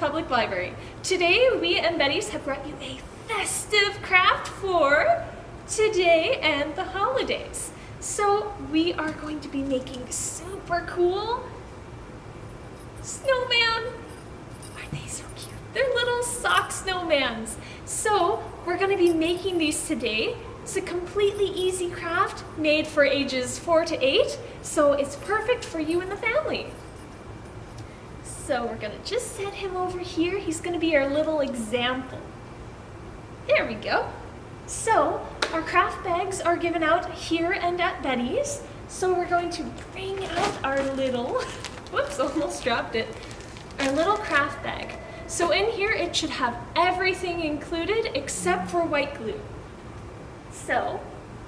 Public Library. Today, we and Betty's have brought you a festive craft for today and the holidays. So we are going to be making super cool snowman. Aren't they so cute? They're little sock snowmans. So we're going to be making these today. It's a completely easy craft made for ages 4 to 8, so it's perfect for you and the family. So we're going to just set him over here. He's going to be our little example. There we go. So our craft bags are given out here and at Betty's. So we're going to bring out our little, whoops, almost dropped it, our little craft bag. So in here it should have everything included except for white glue. So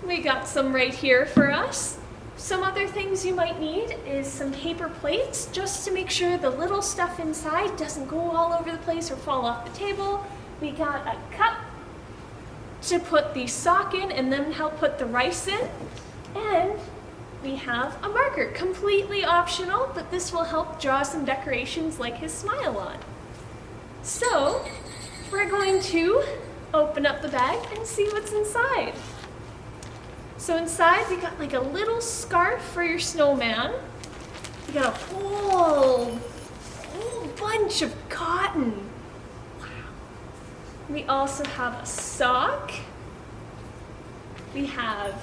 we got some right here for us. Some other things you might need is some paper plates just to make sure the little stuff inside doesn't go all over the place or fall off the table. We got a cup to put the sock in and then help put the rice in. And we have a marker, completely optional, but this will help draw some decorations like his smile on. So we're going to open up the bag and see what's inside. So inside we got like a little scarf for your snowman. We got a whole bunch of cotton. Wow. We also have a sock. We have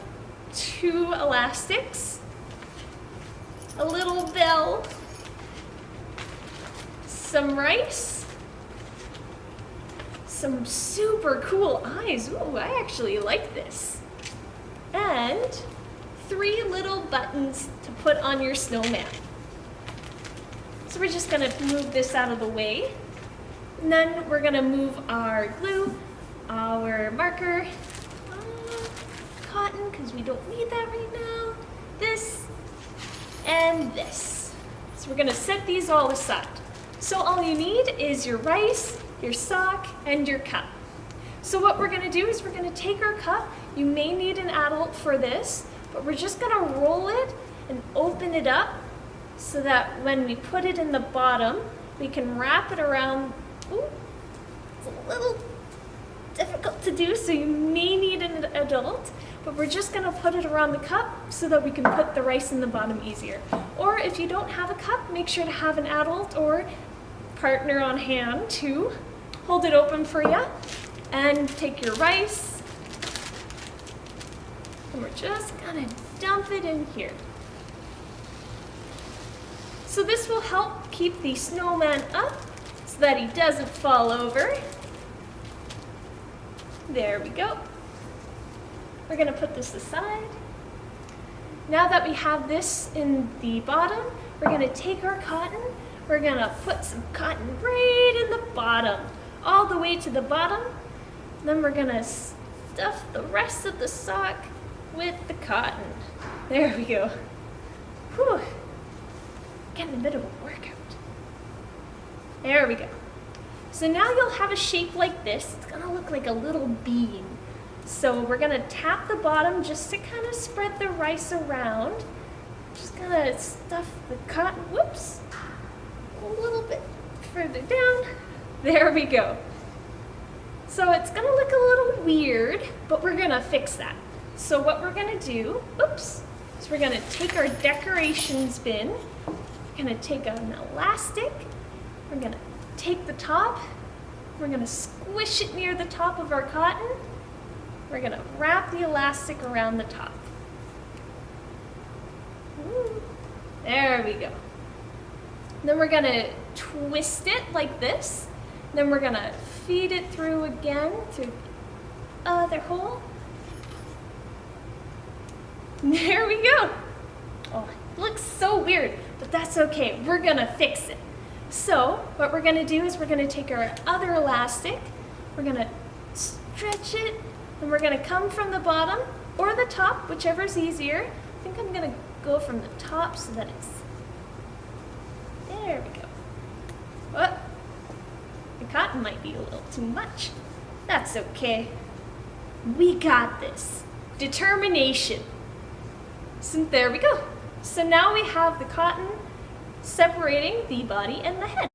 2 elastics, a little bell, some rice, some super cool eyes. Ooh, I actually like this. And 3 little buttons to put on your snowman. So we're just gonna move this out of the way. And then we're gonna move our glue, our marker, cotton, because we don't need that right now, this, and this. So we're gonna set these all aside. So all you need is your rice, your sock, and your cup. So what we're gonna do is we're gonna take our cup. You may need an adult for this, but we're just gonna roll it and open it up so that when we put it in the bottom, we can wrap it around. Ooh, it's a little difficult to do, so you may need an adult, but we're just gonna put it around the cup so that we can put the rice in the bottom easier. Or if you don't have a cup, make sure to have an adult or partner on hand to hold it open for you. And take your rice, and we're just gonna dump it in here. So this will help keep the snowman up so that he doesn't fall over. There we go. We're gonna put this aside. Now that we have this in the bottom, we're gonna take our cotton, we're gonna put some cotton right in the bottom, all the way to the bottom. Then we're gonna stuff the rest of the sock with the cotton. There we go. Whew. Getting a bit of a workout. There we go. So now you'll have a shape like this. It's gonna look like a little bean. So we're gonna tap the bottom just to kind of spread the rice around. Just gonna stuff the cotton, whoops, a little bit further down. There we go. So it's gonna look a little weird, but we're gonna fix that. So what we're gonna do, oops, is we're gonna take our decorations bin, we're gonna take an elastic, we're gonna take the top, we're gonna squish it near the top of our cotton, we're gonna wrap the elastic around the top. Ooh, there we go. Then we're gonna twist it like this. Then we're gonna feed it through again through the other hole. There we go. Oh, it looks so weird, but that's okay. We're gonna fix it. So what we're gonna do is we're gonna take our other elastic, we're gonna stretch it, and we're gonna come from the bottom or the top, whichever's easier. I think I'm gonna go from the top so that it's, there we go. What? The cotton might be a little too much. That's okay. We got this. Determination. So there we go. So now we have the cotton separating the body and the head.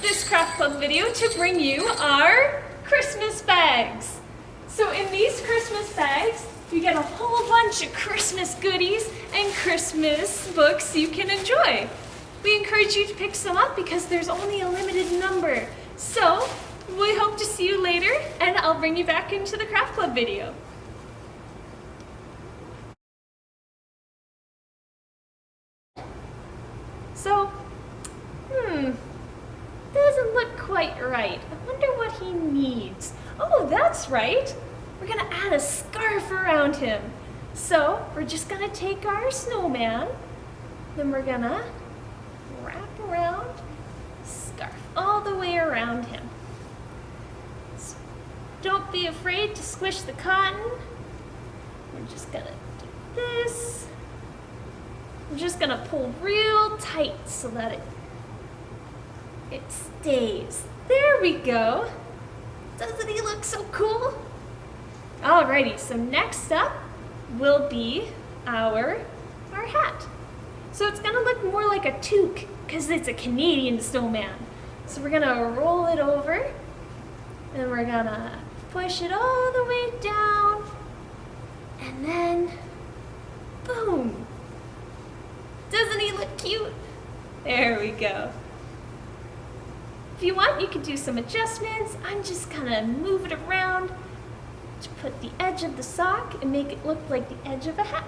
this Craft Club video to bring you our Christmas bags. So in these Christmas bags, you get a whole bunch of Christmas goodies and Christmas books you can enjoy. We encourage you to pick some up because there's only a limited number. So we hope to see you later, and I'll bring you back into the Craft Club video. So, doesn't look quite right. I wonder what he needs. Oh, that's right. We're gonna add a scarf around him. So, we're just gonna take our snowman, then we're gonna wrap around, scarf all the way around him. So, don't be afraid to squish the cotton. We're just gonna do this. I'm just gonna pull real tight so that it stays. There we go. Doesn't he look so cool? Alrighty, so next up will be our hat. So it's gonna look more like a toque because it's a Canadian snowman. So we're gonna roll it over and we're gonna push it all the way down and then boom. Doesn't he look cute? There we go. If you want, you can do some adjustments. I'm just gonna move it around to put the edge of the sock and make it look like the edge of a hat.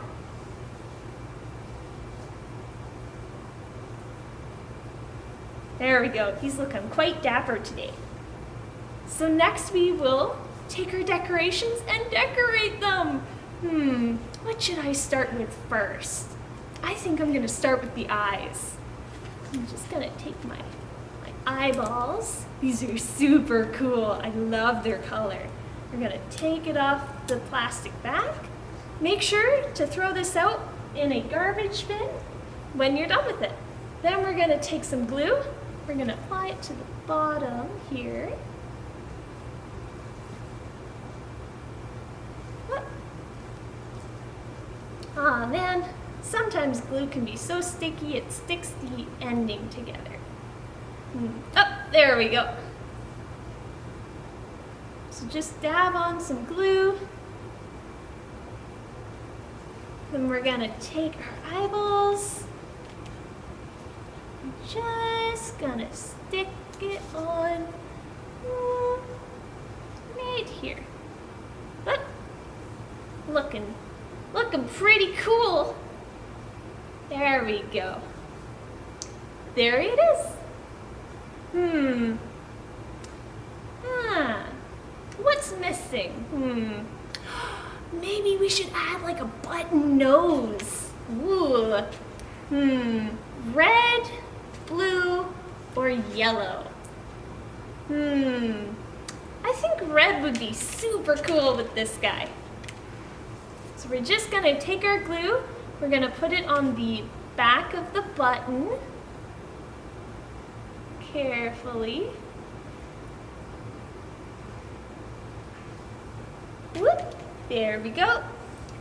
There we go. He's looking quite dapper today. So next we will take our decorations and decorate them. What should I start with first? I think I'm gonna start with the eyes. I'm just gonna take my eyeballs. These are super cool. I love their color. We're gonna take it off the plastic bag. Make sure to throw this out in a garbage bin when you're done with it. Then we're gonna take some glue. We're gonna apply it to the bottom here. Aw, man. Sometimes glue can be so sticky it sticks the ending together. Oh, there we go. So just dab on some glue. Then we're gonna take our eyeballs. Just gonna stick it on right here. But looking pretty cool. There we go. There it is. What's missing? Maybe we should add like a button nose. Ooh. Red, blue, or yellow? I think red would be super cool with this guy. So we're just gonna take our glue, we're gonna put it on the back of the button, carefully. Whoop, there we go.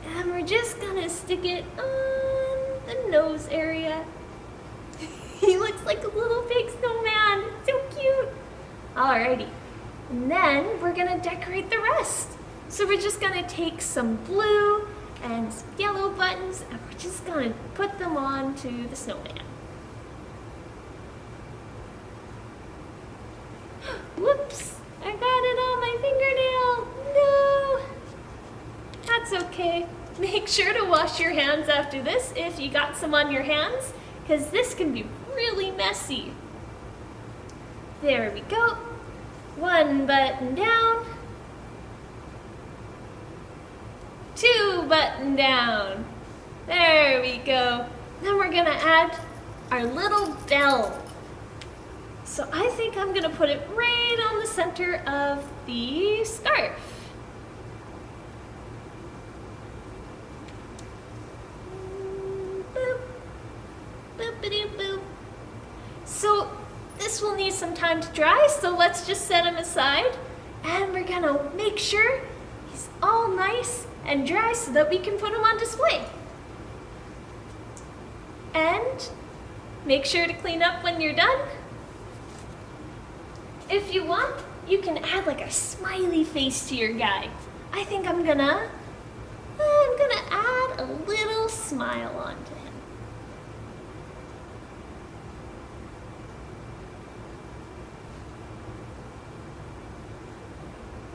And we're just gonna stick it on the nose area. He looks like a little big snowman, so cute. Alrighty, and then we're gonna decorate the rest. So we're just gonna take some blue and some yellow buttons and we're just gonna put them onto the snowman. Whoops, I got it on my fingernail. No, that's okay. Make sure to wash your hands after this if you got some on your hands, because this can be really messy. There we go. One button down. Two button down. There we go. Then we're gonna add our little bell. So I think I'm gonna put it right on the center of the scarf. Boop. Boop-a-doo boop. So this will need some time to dry, so let's just set him aside. And we're gonna make sure he's all nice and dry so that we can put them on display. And make sure to clean up when you're done. If you want, you can add like a smiley face to your guy. I think I'm gonna add a little smile onto him.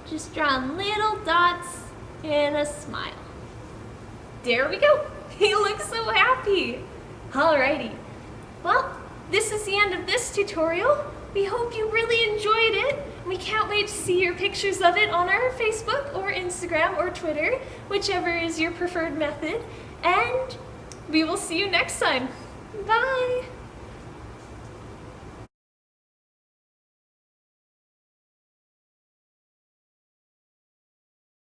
Just drawing little dots and a smile. There we go. He looks so happy. Alrighty. Well, this is the end of this tutorial. We hope you really enjoyed it. We can't wait to see your pictures of it on our Facebook or Instagram or Twitter, whichever is your preferred method. And we will see you next time. Bye.